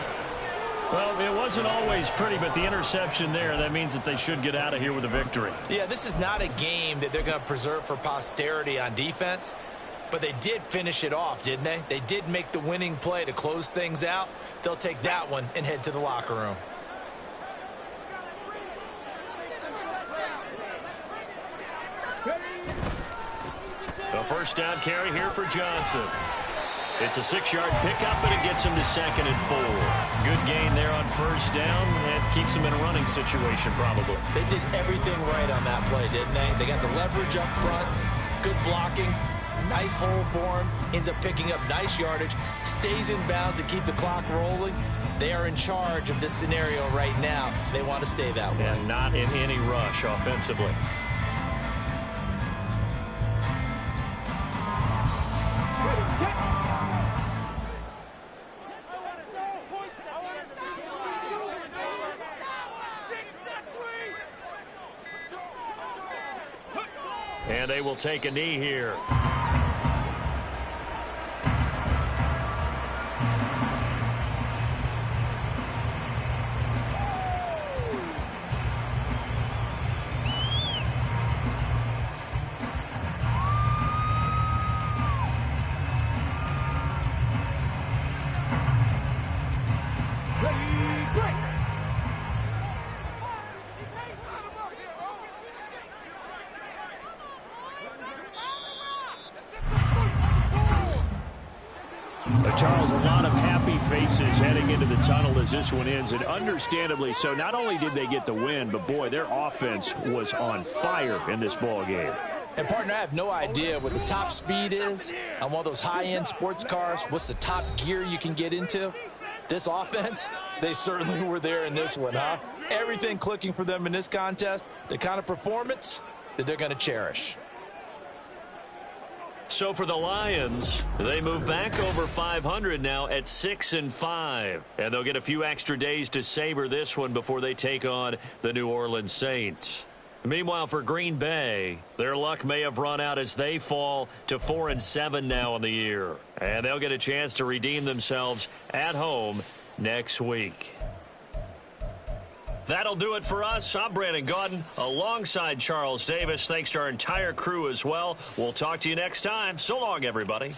Well, it wasn't always pretty, but the interception there, that means that they should get out of here with a victory. Yeah, this is not a game that they're going to preserve for posterity on defense, but they did finish it off, didn't they? They did make the winning play to close things out. They'll take that one and head to the locker room. A first down carry here for Johnson. It's a 6-yard pickup, and it gets him to 2nd and 4. Good gain there on first down, and keeps him in a running situation probably. They did everything right on that play, didn't they? They got the leverage up front, good blocking, nice hole for him, ends up picking up nice yardage, stays in bounds to keep the clock rolling. They are in charge of this scenario right now. They want to stay that way. And not in any rush offensively. And they will take a knee here. Charles, a lot of happy faces heading into the tunnel as this one ends, and understandably so. Not only did they get the win, but boy, their offense was on fire in this ball game. And, partner, I have no idea what the top speed is on one of those high-end sports cars. What's the top gear you can get into? This offense, they certainly were there in this one, huh? Everything clicking for them in this contest, the kind of performance that they're going to cherish. So for the Lions, they move back over 500 now at 6-5. And they'll get a few extra days to savor this one before they take on the New Orleans Saints. Meanwhile, for Green Bay, their luck may have run out as they fall to 4-7 now in the year. And they'll get a chance to redeem themselves at home next week. That'll do it for us. I'm Brandon Gaudin alongside Charles Davis. Thanks to our entire crew as well. We'll talk to you next time. So long, everybody.